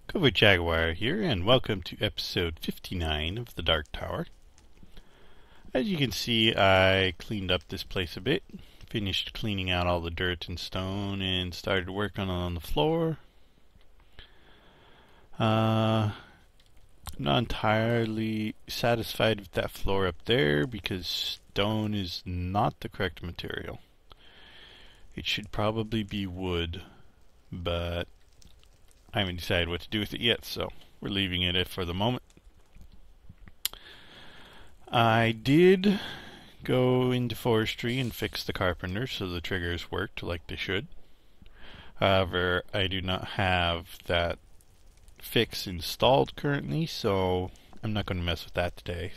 Cover Jaguar here, and welcome to episode 59 of the Dark Tower. As you can see, I cleaned up this place a bit, finished cleaning out all the dirt and stone, and started working on the floor. I'm not entirely satisfied with that floor up there because stone is not the correct material. It should probably be wood, but I haven't decided what to do with it yet, so we're leaving it for the moment. I did go into forestry and fix the carpenter so the triggers worked like they should. However, I do not have that fix installed currently, so I'm not going to mess with that today.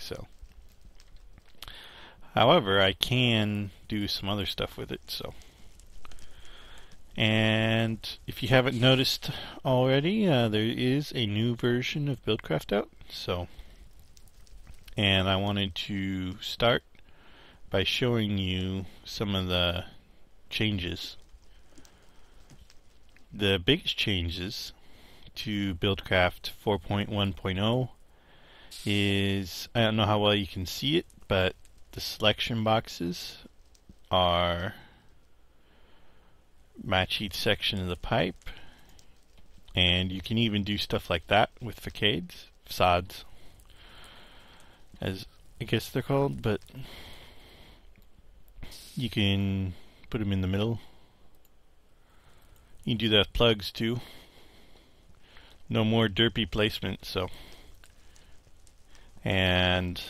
However, I can do some other stuff with it, And if you haven't noticed already, there is a new version of Buildcraft out. And I wanted to start by showing you some of the changes. The biggest changes to Buildcraft 4.1.0 is, I don't know how well you can see it, but the selection boxes are match each section of the pipe, and you can even do stuff like that with facades, as I guess they're called, but you can put them in the middle. You can do that with plugs too. No more derpy placement, and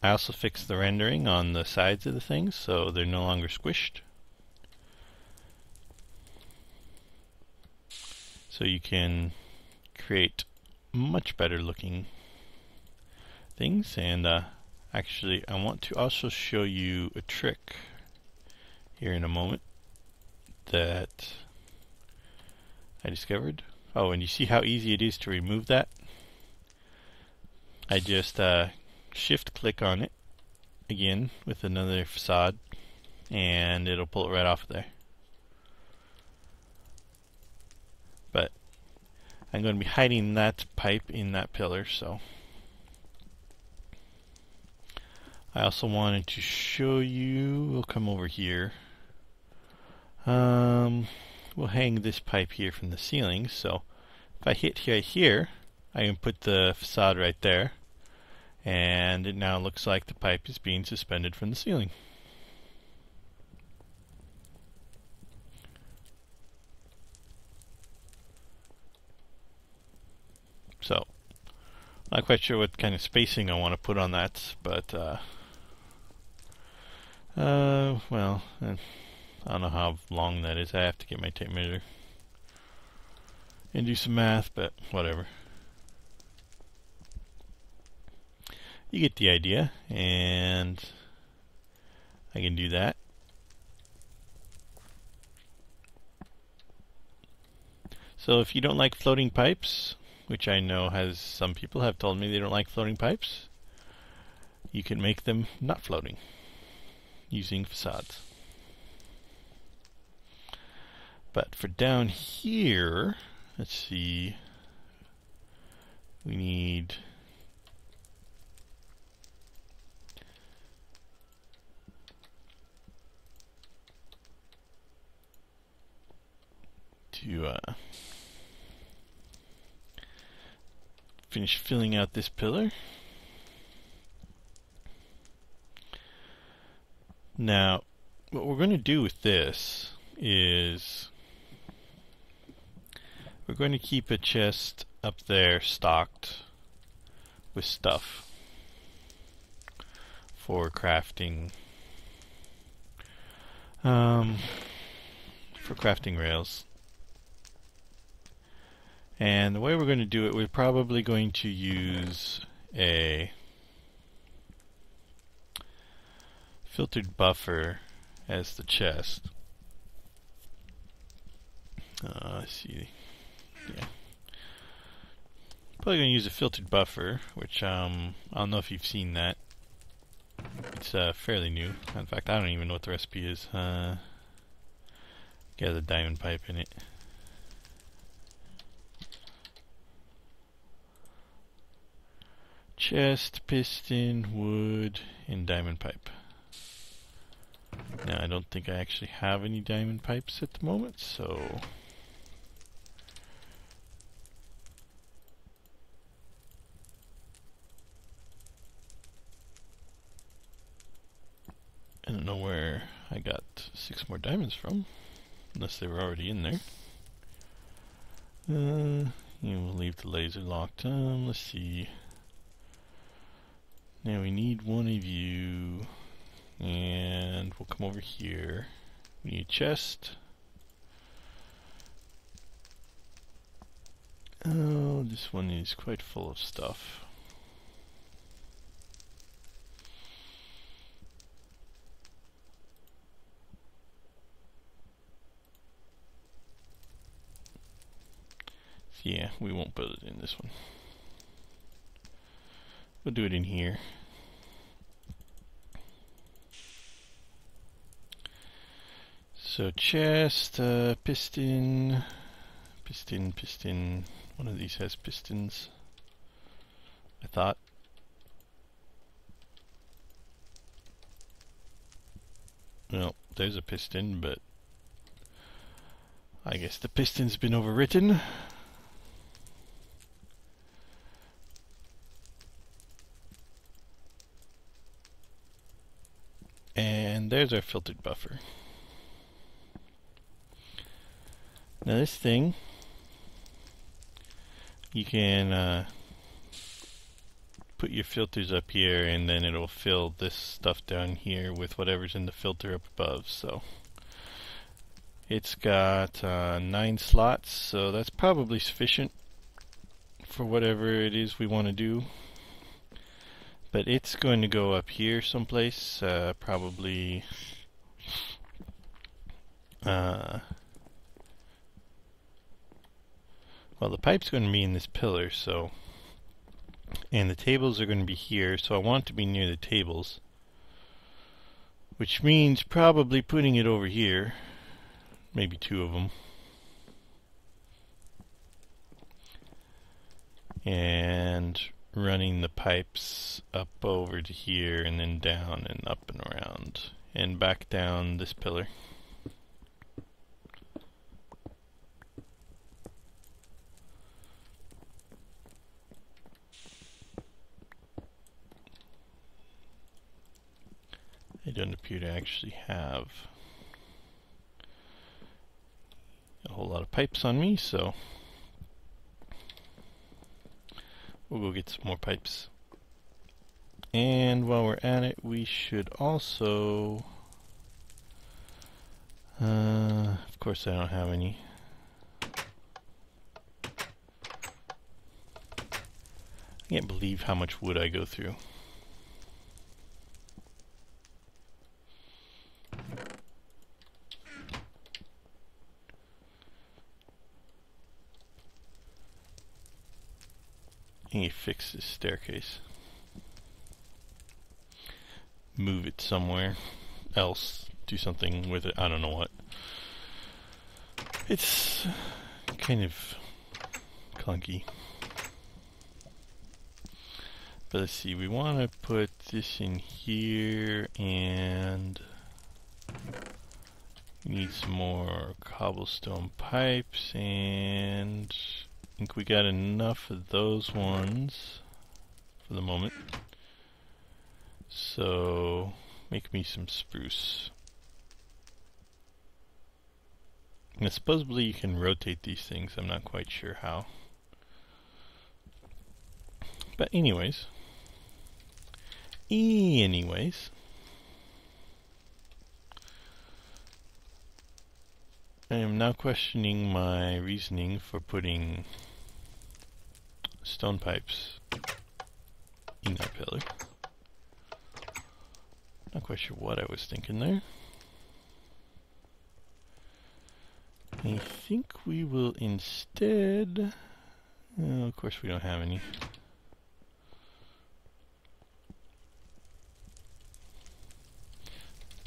I also fixed the rendering on the sides of the things so they're no longer squished. So you can create much better looking things. And actually, I want to also show you a trick here in a moment that I discovered. Oh, and you see how easy it is to remove that? I just shift click on it again with another facade, and it'll pull it right off of there. But I'm going to be hiding that pipe in that pillar, so I also wanted to show you, we'll come over here. We'll hang this pipe here from the ceiling, so if I hit right here, I can put the facade right there, and it now looks like the pipe is being suspended from the ceiling. So, not quite sure what kind of spacing I want to put on that, but well, I don't know how long that is. I have to get my tape measure and do some math, but whatever. You get the idea, and I can do that. So if you don't like floating pipes, which I know some people have told me they don't like floating pipes, you can make them not floating using facades. But for down here, let's see, we need to finish filling out this pillar. Now, what we're going to do with this is we're going to keep a chest up there stocked with stuff for crafting, rails. And the way we're going to do it, we're probably going to use a filtered buffer as the chest. Let's see. Yeah. Probably going to use a filtered buffer, which I don't know if you've seen that. It's fairly new. In fact, I don't even know what the recipe is. Got a diamond pipe in it. chest, piston, wood, and diamond pipe. Now I don't think I actually have any diamond pipes at the moment, so I don't know where I got 6 more diamonds from, unless they were already in there. We'll leave the laser locked on. Let's see. Now we need one of you, and we'll come over here. We need a chest. Oh, this one is quite full of stuff. Yeah, we won't put it in this one. We'll do it in here. So chest, piston, piston. One of these has pistons, I thought. Well, there's a piston, but I guess the piston's been overwritten. And there's our filtered buffer. Now this thing, you can put your filters up here, and then it'll fill this stuff down here with whatever's in the filter up above. So it's got 9 slots, so that's probably sufficient for whatever it is we want to do. But it's going to go up here someplace, probably well, the pipe's going to be in this pillar, so, and the tables are going to be here, so I want it to be near the tables, which means probably putting it over here, maybe 2 of them, and running the pipes up over to here and then down and up and around and back down this pillar. I don't appear to actually have a whole lot of pipes on me, so we'll go get some more pipes. And while we're at it, we should also of course I don't have any. I can't believe how much wood I go through. I need to fix this staircase. Move it somewhere else. Do something with it. I don't know what. It's kind of clunky. But let's see. We want to put this in here, and we need some more cobblestone pipes, and I think we got enough of those ones for the moment. So make me some spruce. And supposedly you can rotate these things. I'm not quite sure how. But anyways. I am now questioning my reasoning for putting stone pipes in that pillar. Not quite sure what I was thinking there. I think we will instead... Oh, of course we don't have any.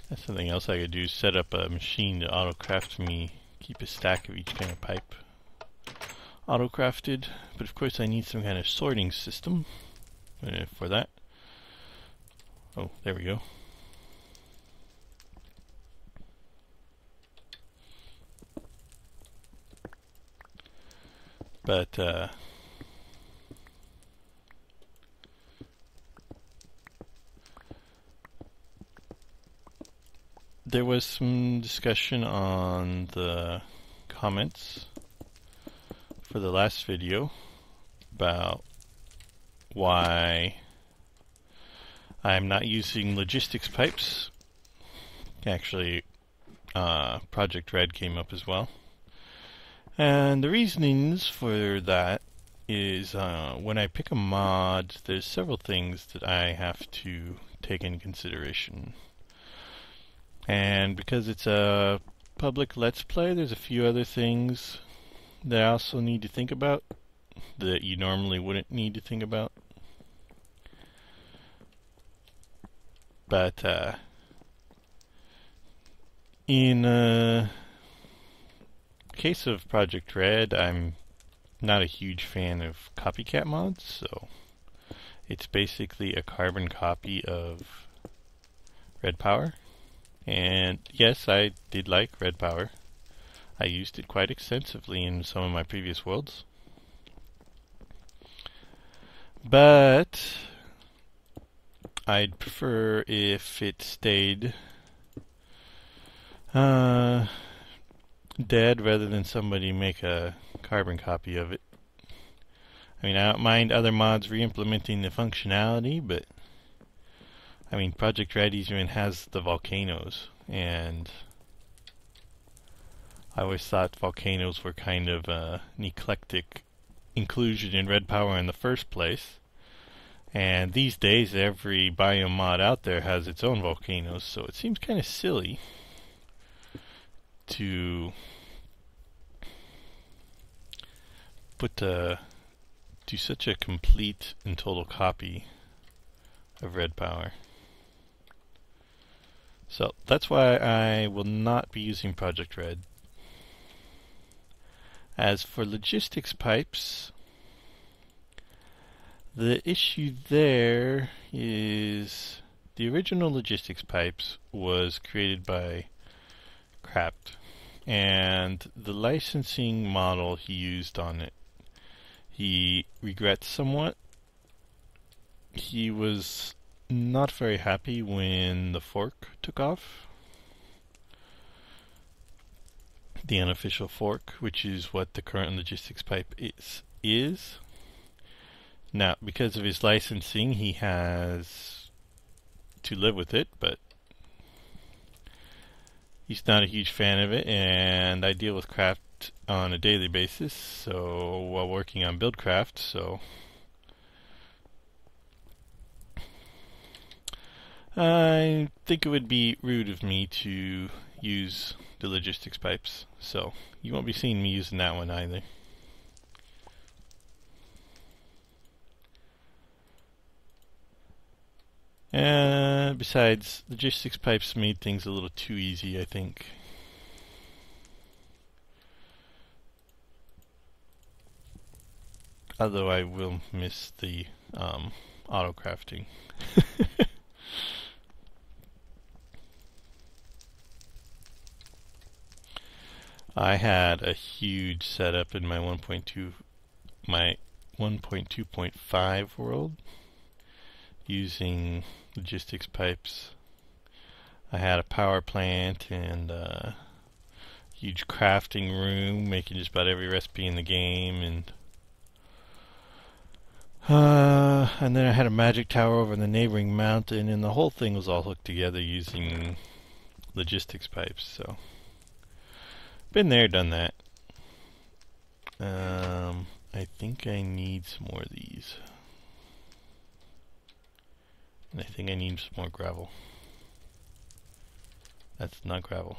That's something else I could do, set up a machine to autocraft me, keep a stack of each kind of pipe autocrafted. But of course I need some kind of sorting system, for that. Oh, there we go. But there was some discussion on the comments for the last video about why I'm not using logistics pipes. Actually, Project Red came up as well. And the reasonings for that is when I pick a mod, there's several things that I have to take into consideration. And because it's a public Let's Play, there's a few other things that I also need to think about that you normally wouldn't need to think about. But in case of Project Red, I'm not a huge fan of copycat mods, so it's basically a carbon copy of Red Power. And yes, I did like Red Power. I used it quite extensively in some of my previous worlds. But I'd prefer if it stayed dead rather than somebody make a carbon copy of it. I mean, I don't mind other mods re-implementing the functionality, but I mean, Project Red even has the volcanoes, and I always thought volcanoes were kind of an eclectic inclusion in Red Power in the first place. And these days, every biome mod out there has its own volcanoes, so it seems kind of silly to do such a complete and total copy of Red Power. So that's why I will not be using Project Red. As for logistics pipes, the issue there is the original logistics pipes was created by Craft, and the licensing model he used on it, he regrets somewhat. He was not very happy when the fork took off. The unofficial fork, which is what the current logistics pipe is. Now, because of his licensing, he has to live with it, but he's not a huge fan of it, and I deal with craft on a daily basis, so while working on Buildcraft, so I think it would be rude of me to use the logistics pipes, so you won't be seeing me using that one either. Besides, logistics pipes made things a little too easy, I think. Although I will miss the autocrafting. I had a huge setup in my 1.2.5 world using logistics pipes. I had a power plant and a huge crafting room, making just about every recipe in the game, and then I had a magic tower over in the neighboring mountain, and the whole thing was all hooked together using logistics pipes. So been there, done that. I think I need some more of these. And I think I need some more gravel. That's not gravel.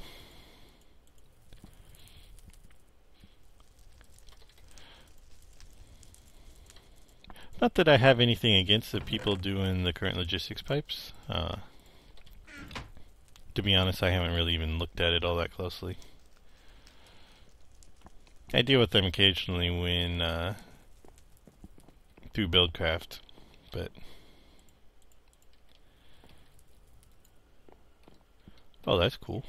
Not that I have anything against the people doing the current logistics pipes. To be honest, I haven't really even looked at it all that closely. I deal with them occasionally when through Buildcraft, but Oh, that's cool.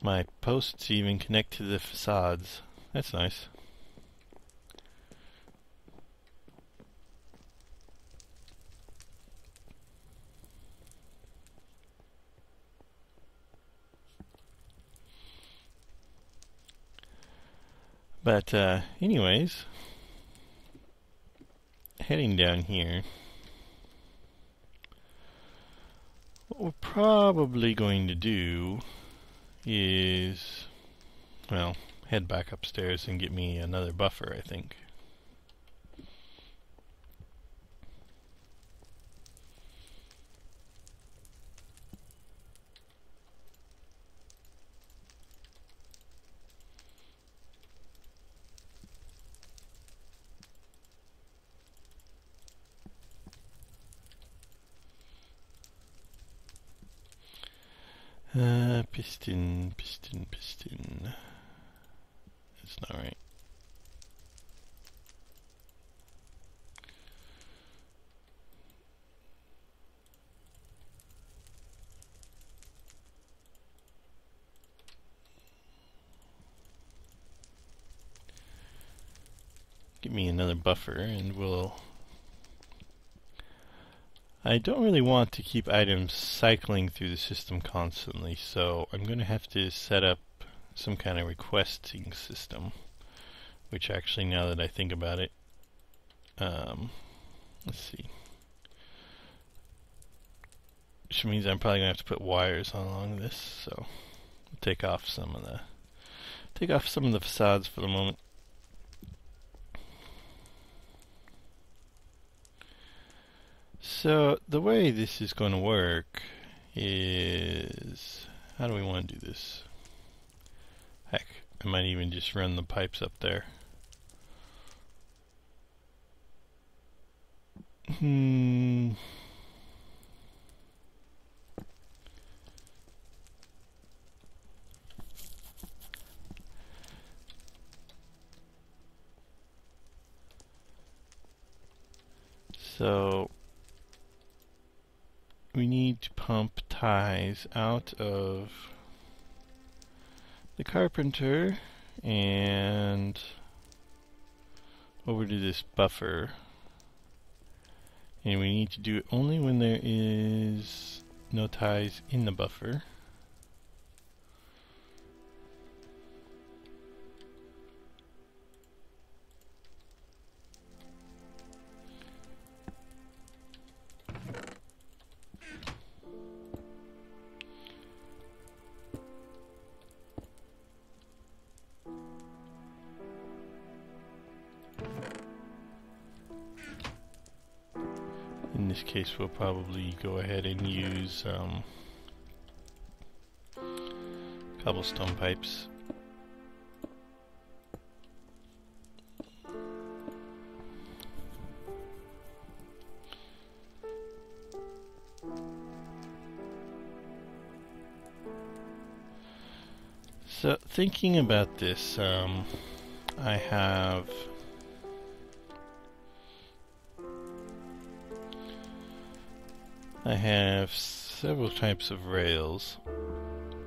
My posts even connect to the facades. That's nice. But anyways, heading down here, what we're probably going to do is, well, head back upstairs and get me another buffer, I think. Piston. That's not right. Give me another buffer and we'll... I don't really want to keep items cycling through the system constantly, so I'm going to have to set up some kind of requesting system, which actually, now that I think about it, let's see. Which means I'm probably going to have to put wires along this, so I'll take off some of the facades for the moment. So the way this is going to work is, how do we want to do this? Heck, I might even just run the pipes up there. So we need to pump ties out of the carpenter and over to this buffer, and we need to do it only when there is no ties in the buffer. In this case, we'll probably go ahead and use cobblestone pipes. So, thinking about this, I have several types of rails.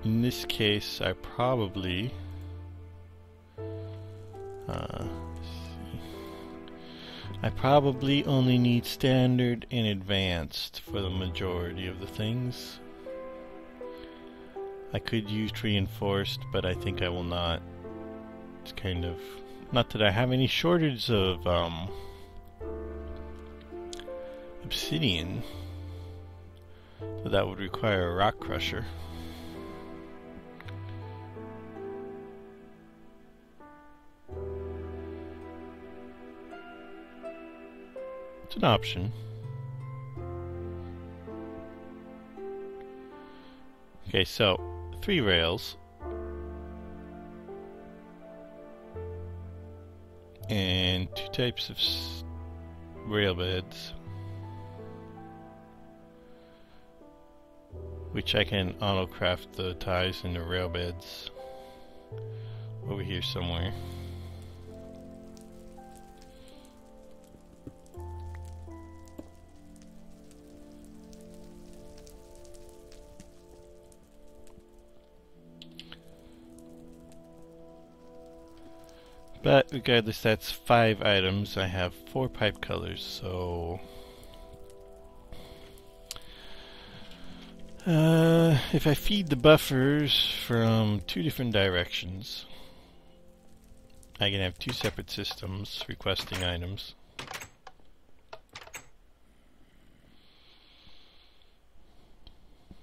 In this case, I probably only need standard and advanced for the majority of the things. I could use reinforced, but I think I will not. It's kind of, not that I have any shortage of obsidian, but that would require a rock crusher. It's an option. Okay, so 3 rails and 2 types of rail beds, which I can autocraft the ties into rail beds over here somewhere. But regardless, that's 5 items. I have 4 pipe colors, so if I feed the buffers from 2 different directions, I can have 2 separate systems requesting items.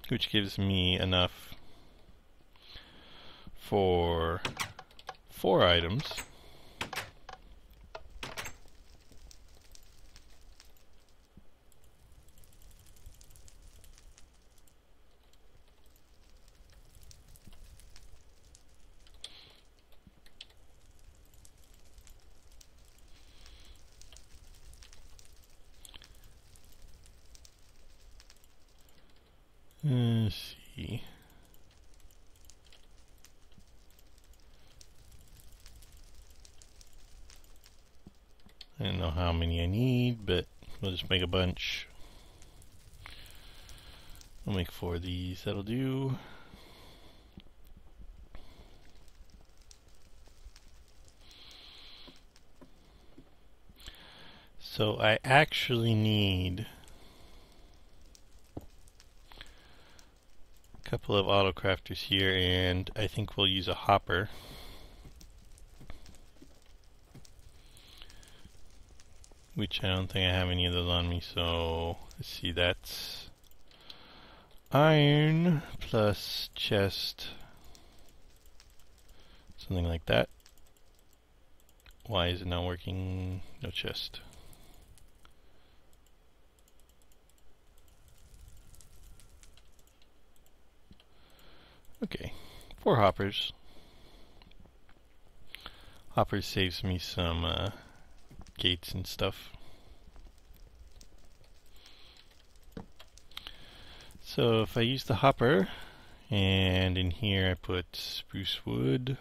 Which gives me enough for 4 items. Let's see. I don't know how many I need, but we'll just make a bunch. We'll make 4 of these, that'll do. So I actually need a couple of Autocrafters here, and I think we'll use a hopper. Which I don't think I have any of those on me, so let's see, that's iron plus chest, something like that. Why is it not working? No chest. Okay, 4 hoppers. Hopper saves me some gates and stuff. So if I use the hopper, and in here I put spruce wood,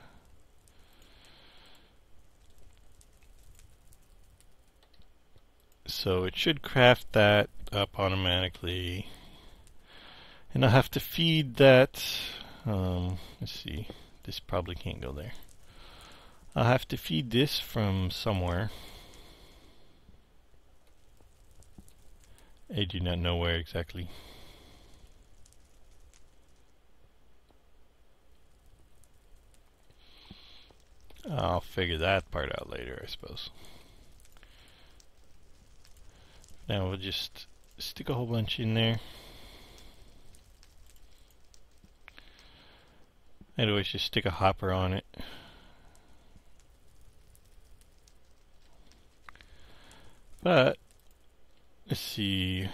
so it should craft that up automatically, and I'll have to feed that. Let's see, this probably can't go there. I'll have to feed this from somewhere. I do not know where exactly. I'll figure that part out later, I suppose. Now we'll just stick a whole bunch in there. I'd always just stick a hopper on it. But let's see.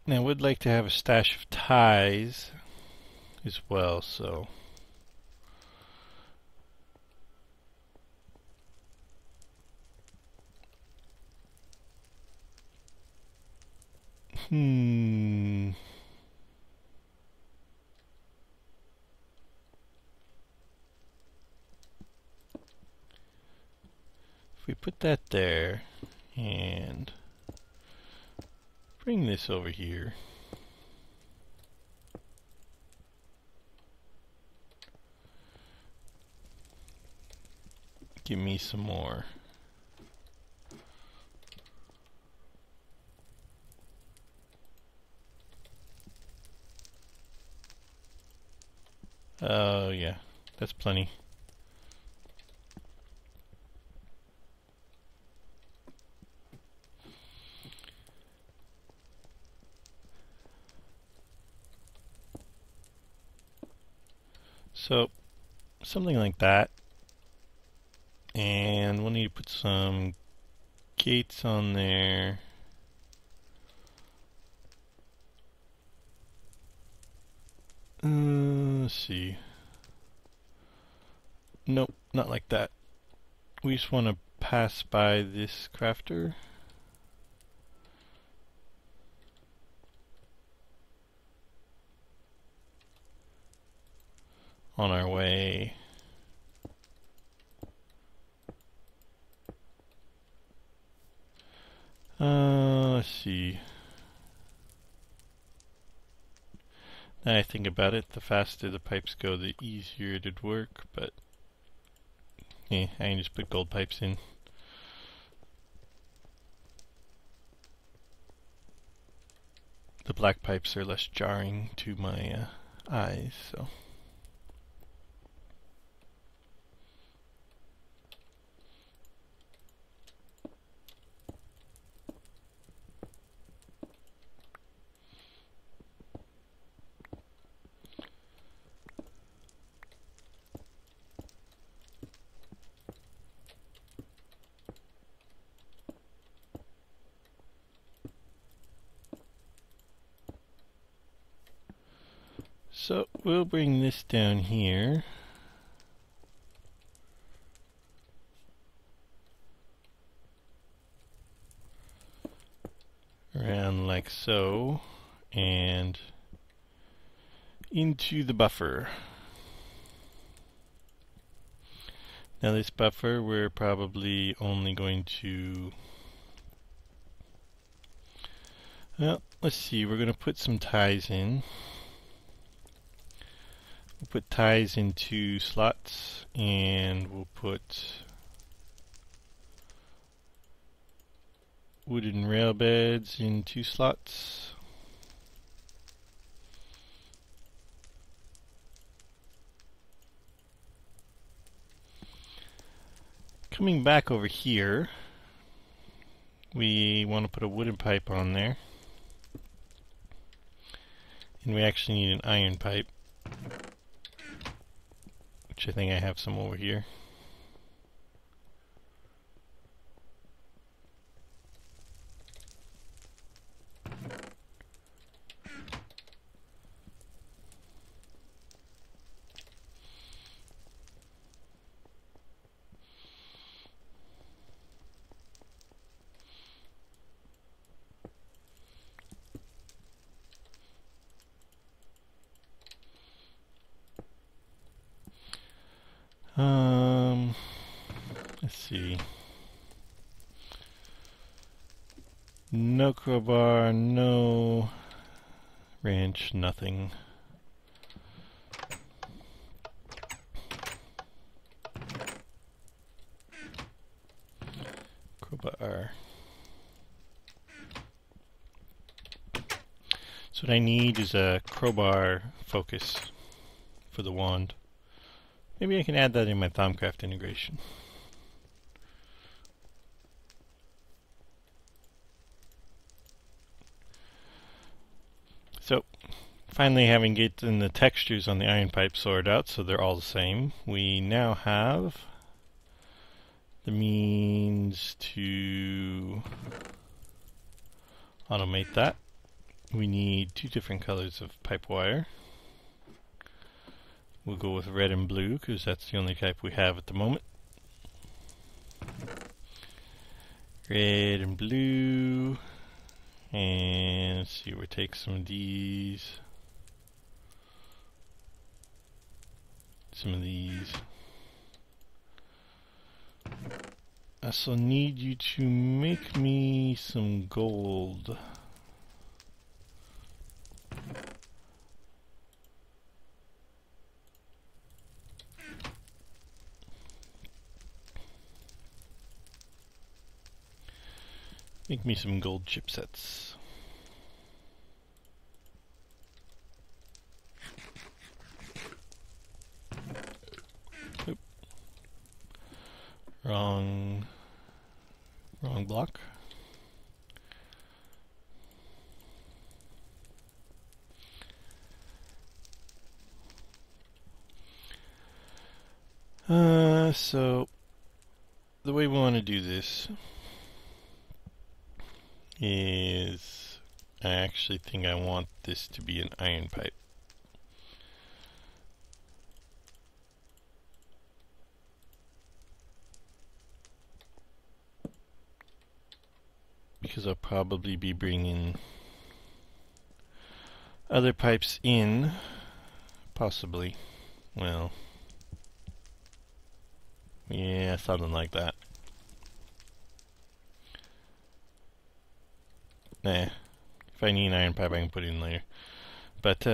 Now I would like to have a stash of ties as well, so if we put that there and bring this over here, give me some more. Oh yeah, that's plenty. So something like that, and we'll need to put some gates on there. Let's see. Nope, not like that. We just want to pass by this crafter. On our way. Let's see. I think about it, the faster the pipes go, the easier it'd work, but yeah, I can just put gold pipes in. The black pipes are less jarring to my eyes, so. So we'll bring this down here. Around like so, and into the buffer. Now this buffer we're probably only going to, well, let's see, we're going to put some ties in. We'll put ties in 2 slots, and we'll put wooden rail beds in 2 slots. Coming back over here, we want to put a wooden pipe on there. And we actually need an iron pipe, which I think I have some over here. Let's see. No crowbar, no wrench, nothing. Crowbar. So what I need is a crowbar focus for the wand. Maybe I can add that in my Buildcraft integration. So, finally having gotten the textures on the iron pipe sorted out so they're all the same, we now have the means to automate that. We need 2 different colors of pipe wire. We'll go with red and blue because that's the only type we have at the moment. Red and blue. And let's see, we'll take some of these. Some of these. I also need you to make me some gold. Make me some gold chipsets. Oop. Wrong block. So the way we want to do this is, I actually think I want this to be an iron pipe. Because I'll probably be bringing other pipes in, possibly. Well, yeah, something like that. Nah, if I need an iron pipe I can put it in later. But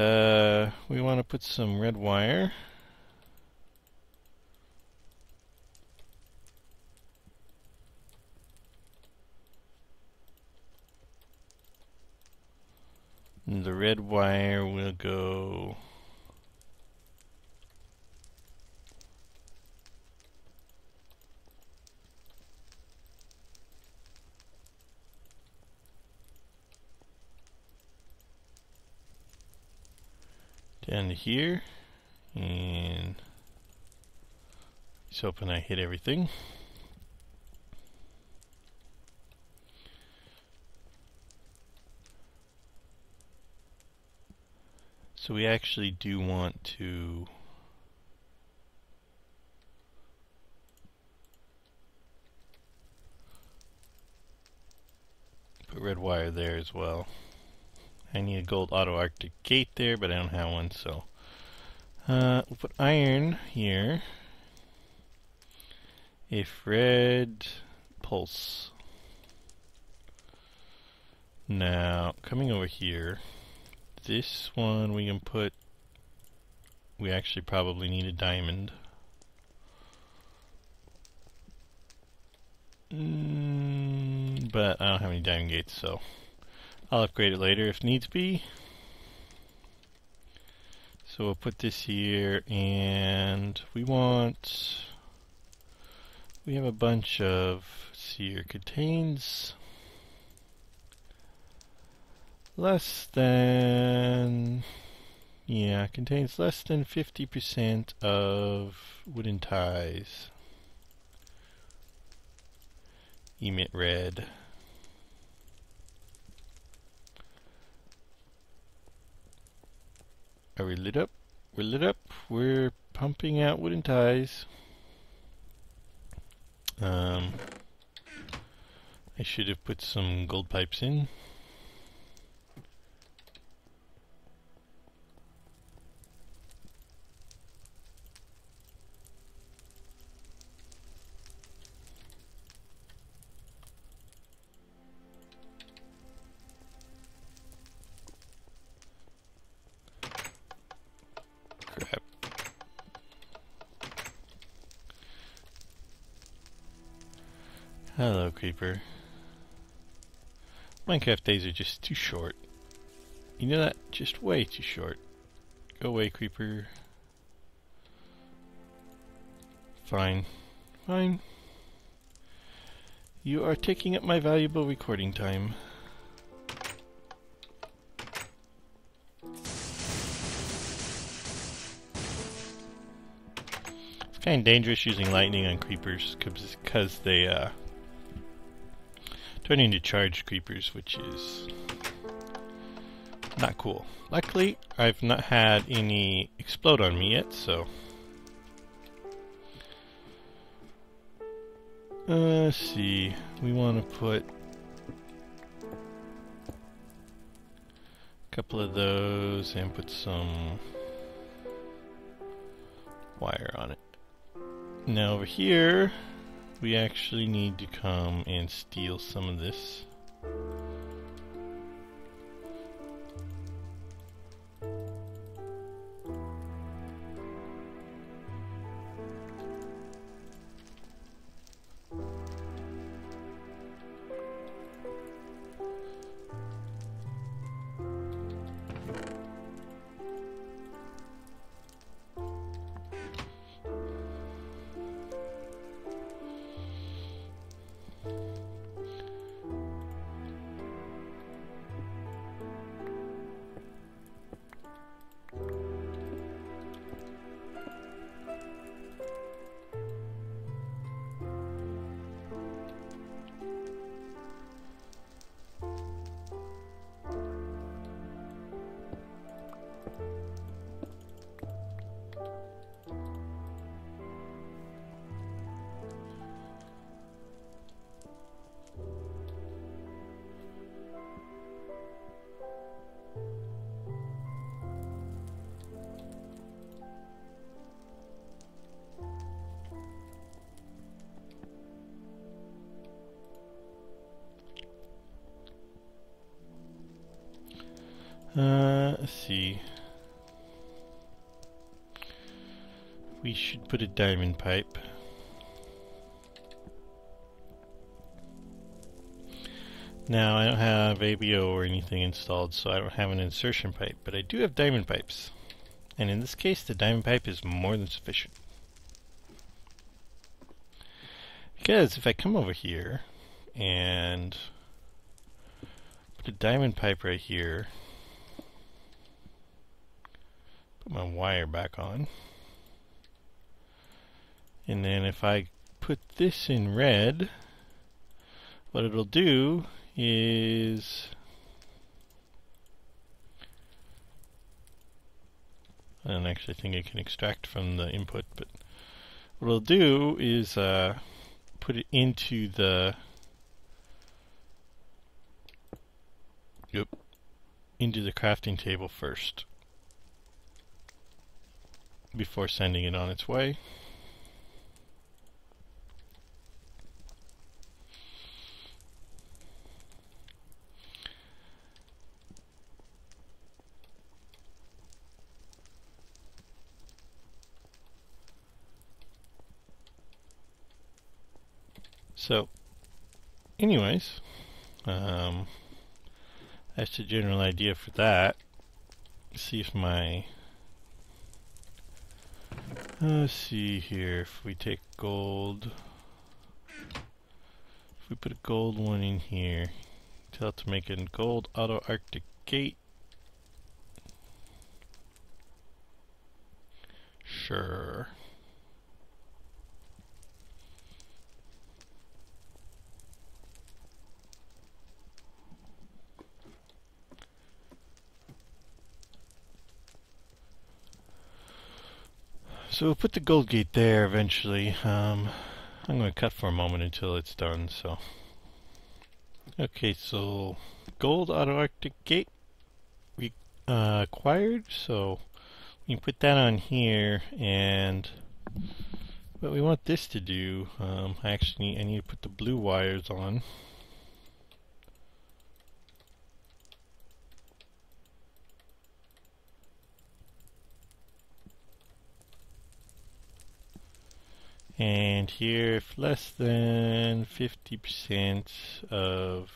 we want to put some red wire. And the red wire will go down to here, and just hoping I hit everything. So we actually do want to put red wire there as well. I need a gold auto arctic gate there, but I don't have one, so we'll put iron here. If red pulse. Now coming over here, this one we can put, we actually probably need a diamond. But I don't have any diamond gates, so I'll upgrade it later if needs be. So we'll put this here, and we have a bunch of, let's see here, contains less than, yeah, contains less than 50% of wooden ties. Emit red. Are we lit up? We're lit up. We're pumping out wooden ties. I should have put some gold pipes in. Crap. Hello, creeper. Minecraft days are just too short. You know that? Just way too short. Go away, creeper. Fine. Fine. You are taking up my valuable recording time. It's kind of dangerous using lightning on creepers because they turn into charged creepers, which is not cool. Luckily, I've not had any explode on me yet, so let's see. We want to put a couple of those and put some wire on it. Now over here, we actually need to come and steal some of this. Let's see. We should put a diamond pipe. Now I don't have ABO or anything installed, so I don't have an insertion pipe, but I do have diamond pipes. And in this case, the diamond pipe is more than sufficient. Because if I come over here and put a diamond pipe right here, put my wire back on, and then if I put this in red, what it'll do is I don't actually think I can extract from the input, but what it'll do is put it into the crafting table first before sending it on its way. So, anyways, that's the general idea for that. See if my, let's see here, if we take gold, if we put a gold one in here, tell it to make a gold auto Arctic gate. Sure. So we'll put the gold gate there eventually. I'm going to cut for a moment until it's done. So, okay, so gold auto Arctic gate acquired. So we can put that on here, and what we want this to do, I need to put the blue wires on. And here, if less than 50% of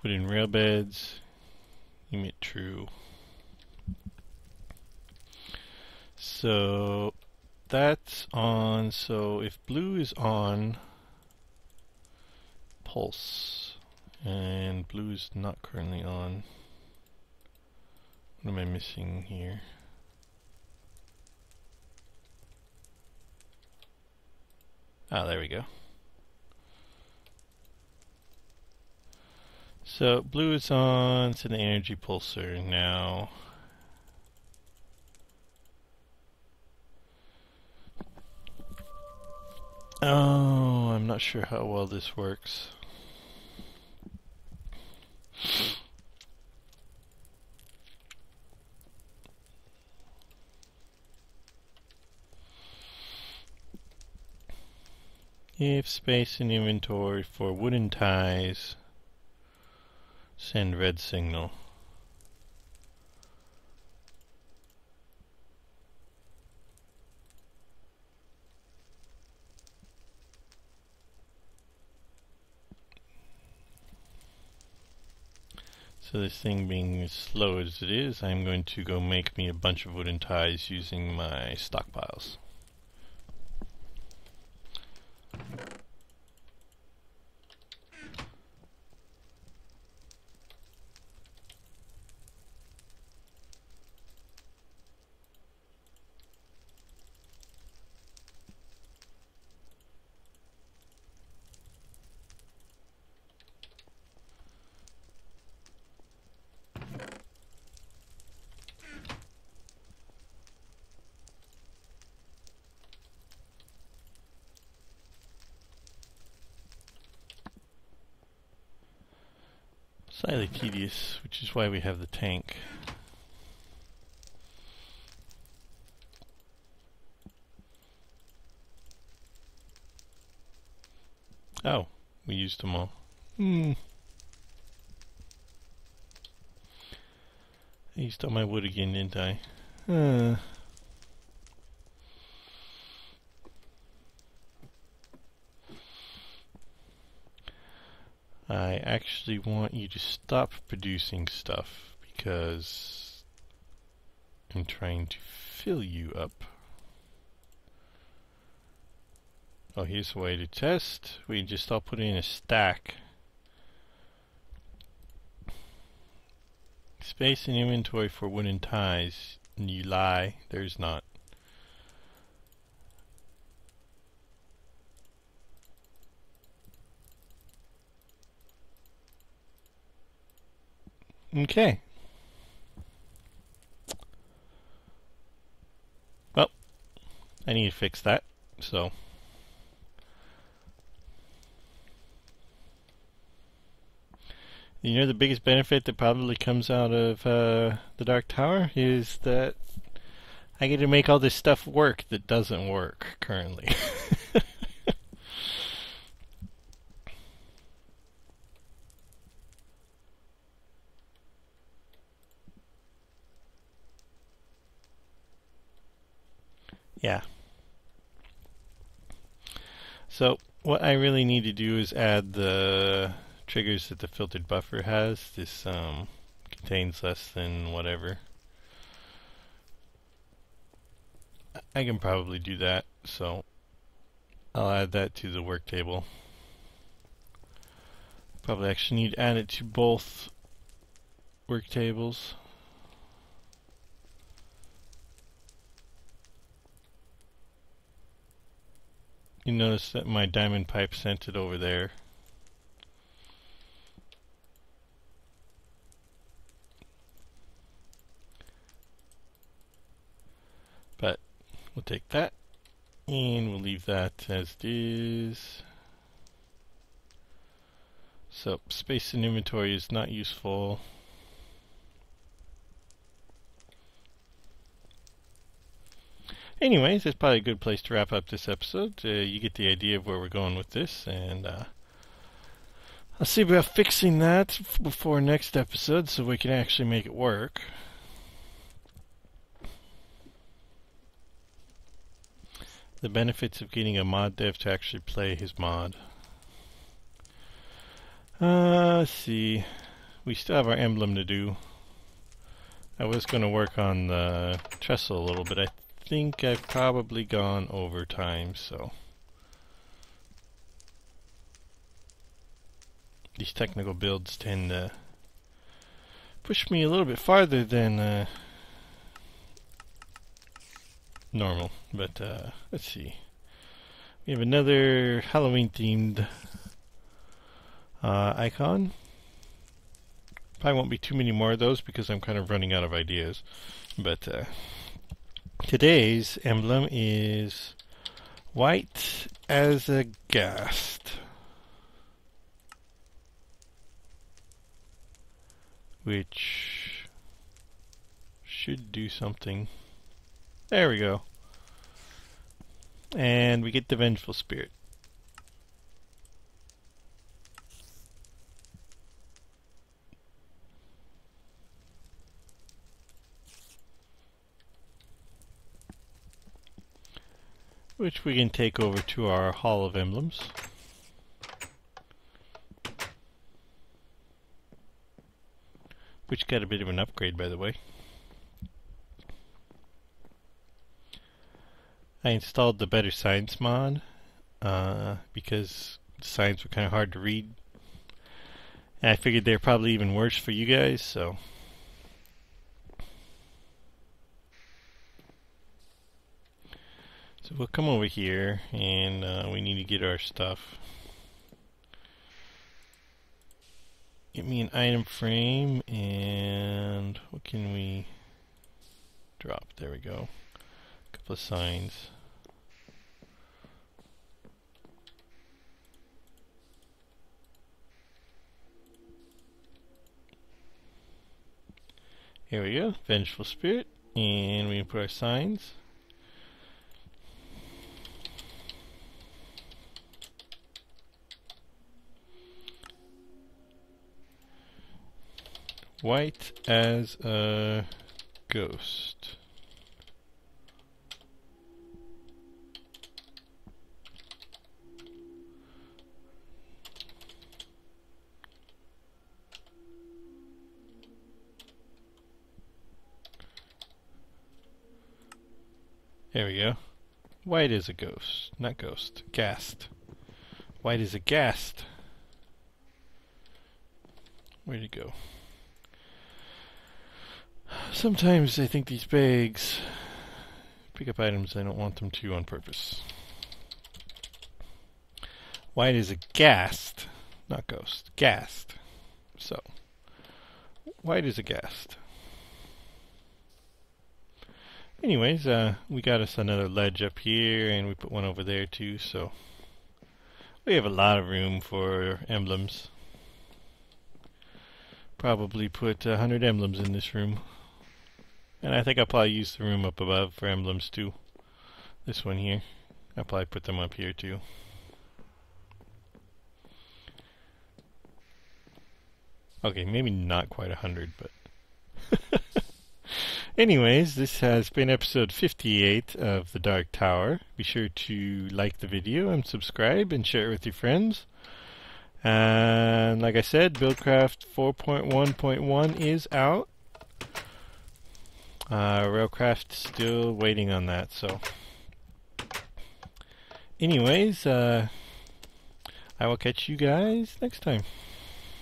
put in rail beds, emit true. So that's on. So if blue is on, pulse, and blue is not currently on. What am I missing here? Ah, there we go. So blue is on to the energy pulsar now. Oh, I'm not sure how well this works. If space in inventory for wooden ties, send red signal. So this thing being as slow as it is, I'm going to go make me a bunch of wooden ties using my stockpiles. Slightly tedious, which is why we have the tank. Oh, we used them all. I used all my wood again, didn't I? I actually want you to stop producing stuff because I'm trying to fill you up. Oh, here's a way to test. We just all put in a stack. Space in inventory for wooden ties. And you lie, there's not. Okay. Well, I need to fix that, so. You know, the biggest benefit that probably comes out of the Dark Tower is that I get to make all this stuff work that doesn't work currently. Yeah. So what I really need to do is add the triggers that the filtered buffer has. This contains less than whatever. I can probably do that, so I'll add that to the work table. Probably actually need to add it to both work tables. You notice that my diamond pipe sent it over there. But we'll take that and we'll leave that as it is. So space in inventory is not useful. Anyways, that's probably a good place to wrap up this episode. You get the idea of where we're going with this, and I'll see about fixing that before next episode so we can actually make it work. The benefits of getting a mod dev to actually play his mod. Let's see. We still have our emblem to do. I was going to work on the trestle a little bit. I think I've probably gone over time, so these technical builds tend to push me a little bit farther than normal. But let's see. We have another Halloween themed icon. Probably won't be too many more of those because I'm kind of running out of ideas. But today's emblem is white as a ghast, which should do something. There we go. And we get the vengeful spirit. Which we can take over to our Hall of Emblems. Which got a bit of an upgrade, by the way. I installed the Better Science mod because the signs were kind of hard to read. And I figured they're probably even worse for you guys, so. So we'll come over here and we need to get our stuff. Get me an item frame and what can we drop? There we go. A couple of signs. Here we go, Vengeful Spirit, and we put our signs. white as a ghost. There we go. White is a ghost, not ghost, ghast. White is a ghast. Where'd it go? Sometimes I think these bags pick up items I don't want them to on purpose. White is a ghast, not ghost, ghast. So, white is a ghast. Anyways, we got us another ledge up here, and we put one over there too, so we have a lot of room for emblems. Probably put 100 emblems in this room. And I think I'll probably use the room up above for emblems too. This one here. I'll probably put them up here too. Okay, maybe not quite 100, but... Anyways, this has been episode 58 of The Dark Tower. Be sure to like the video and subscribe and share it with your friends. And like I said, Buildcraft 4.1.1 is out. Railcraft still waiting on that, so... Anyways, I will catch you guys next time.